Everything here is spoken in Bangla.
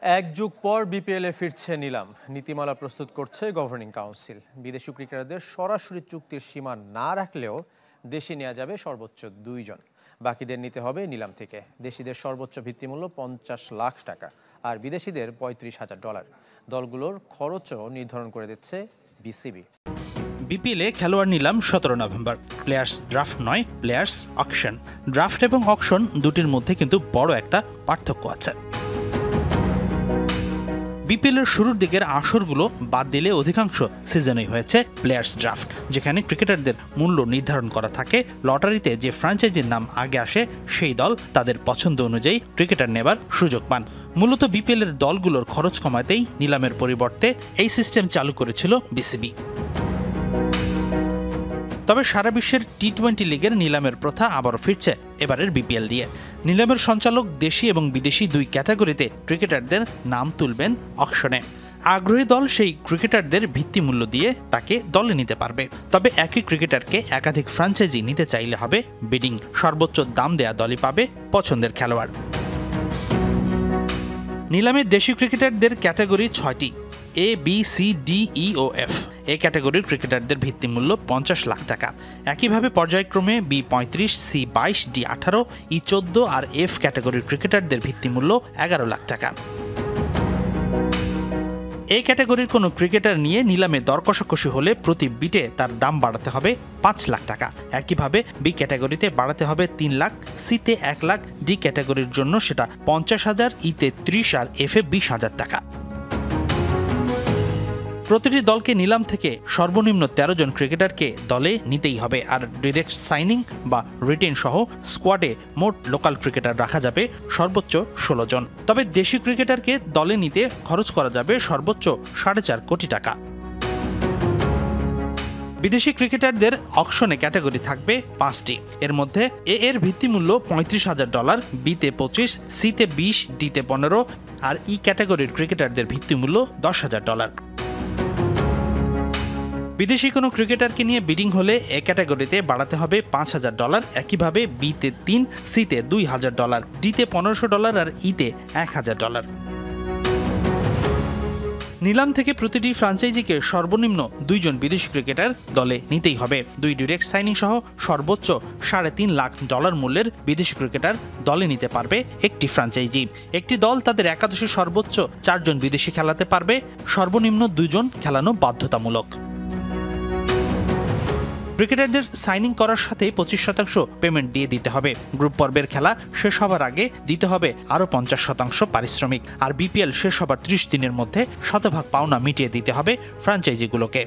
এক যুগ পর বিপিএলে ফিরছে নিলাম। নীতিমালা প্রস্তুত করছে গভর্নিং কাউন্সিল। বিদেশি ক্রিকেটারদের সরাসরি চুক্তির সীমা না রাখলেও দেশে নেওয়া যাবে সর্বোচ্চ 2 জন। বাকিদের নিতে হবে নিলাম থেকে। দেশিদের সর্বোচ্চ ভিত্তিমূল্য 50 লাখ টাকা আর বিদেশিদের $35,000। দলগুলোর খরচও নির্ধারণ করে দিচ্ছে বিসিবি। বিপিএলে খেলোয়াড় নিলাম 17 নভেম্বর। প্লেয়ার্স ড্রাফট নয়, প্লেয়ার্স অকশন। ড্রাফট এবং অকশন দুটির মধ্যে কিন্তু বড় একটা পার্থক্য আছে। বিপিএলের শুরুর দিকের আসরগুলো বাদ দিলে অধিকাংশ সিজনেই হয়েছে প্লেয়ার্স ড্রাফট, যেখানে ক্রিকেটারদের মূল্য নির্ধারণ করা থাকে। লটারিতে যে ফ্র্যাঞ্চাইজির নাম আগে আসে সেই দল তাদের পছন্দ অনুযায়ী ক্রিকেটার নেবার সুযোগ পান। মূলত বিপিএলের দলগুলোর খরচ কমাতেই নিলামের পরিবর্তে এই সিস্টেম চালু করেছিল বিসিবি। তবে সারা বিশ্বের টি-20 লিগের নিলামের প্রথা আবারও ফিরছে এবারের বিপিএল দিয়ে। নিলামের সঞ্চালক দেশি এবং বিদেশি 2 ক্যাটাগরিতে ক্রিকেটারদের নাম তুলবেন অকশনে। আগ্রহী দল সেই ক্রিকেটারদের ভিত্তিমূল্য দিয়ে তাকে দলে নিতে পারবে। তবে একই ক্রিকেটারকে একাধিক ফ্র্যাঞ্চাইজি নিতে চাইলে হবে বিডিং। সর্বোচ্চ দাম দেয়া দলই পাবে পছন্দের খেলোয়াড়। নিলামে দেশি ক্রিকেটারদের ক্যাটাগরি 6টি: এ, বি, সি, ডি, ই ও এফ। এ ক্যাটাগরির ক্রিকেটারদের ভিত্তিমূল্য 50 লাখ টাকা। একইভাবে পর্যায়ক্রমে বি 35, সি 22, ডি 18, ই 14 আর এফ ক্যাটাগরির ক্রিকেটারদের ভিত্তিমূল্য 11 লাখ টাকা। এই ক্যাটাগরির কোনো ক্রিকেটার নিয়ে নিলামে দর কষাকষি হলে প্রতি বিটে তার দাম বাড়াতে হবে 5 লাখ টাকা। একইভাবে বি ক্যাটাগরিতে বাড়াতে হবে 3 লাখ, সিতে 1 লাখ, ডি ক্যাটাগরির জন্য সেটা 50,000, ইতে 30 আর এফে 20,000 টাকা। প্রতিটি দলকে নিলাম থেকে সর্বনিম্ন 13 জন ক্রিকেটারকে দলে নিতেই হবে। আর ডিরেক্ট সাইনিং বা রিটেন সহ স্কোয়াডে মোট লোকাল ক্রিকেটার রাখা যাবে সর্বোচ্চ 16 জন। তবে দেশি ক্রিকেটারকে দলে নিতে খরচ করা যাবে সর্বোচ্চ 4.5 কোটি টাকা। বিদেশি ক্রিকেটারদের অকশনে ক্যাটাগরি থাকবে 5টি। এর মধ্যে এ এর ভিত্তিমূল্য $35,000, বিতে 25, সিতে 20, ডিতে 15 আর ই ক্যাটাগরির ক্রিকেটারদের ভিত্তিমূল্য $10,000। বিদেশি কোনো ক্রিকেটারকে নিয়ে বিডিং হলে এ ক্যাটাগরিতে বাড়াতে হবে $5,000। একইভাবে বিতে 3, সিতে $2,000, ডিতে $1,500 আর ইতে $1,000। নিলাম থেকে প্রতিটি ফ্র্যাঞ্চাইজিকে সর্বনিম্ন 2 জন বিদেশি ক্রিকেটার দলে নিতেই হবে। 2 ডিরেক্ট সাইনিং সহ সর্বোচ্চ $3.5 লাখ মূল্যের বিদেশি ক্রিকেটার দলে নিতে পারবে একটি ফ্র্যাঞ্চাইজি। একটি দল তাদের একাদশে সর্বোচ্চ 4 জন বিদেশি খেলাতে পারবে। সর্বনিম্ন 2 জন খেলানো বাধ্যতামূলক। ক্রিকেটারদের সাইনিং করার সাথে 25% পেমেন্ট দিয়ে দিতে হবে। গ্রুপ পর্বের খেলা শেষ হবার আগে দিতে হবে আরও 50% পারিশ্রমিক। আর বিপিএল শেষ হবার 30 দিনের মধ্যে শতভাগ পাওনা মিটিয়ে দিতে হবে ফ্র্যাঞ্চাইজিগুলোকে।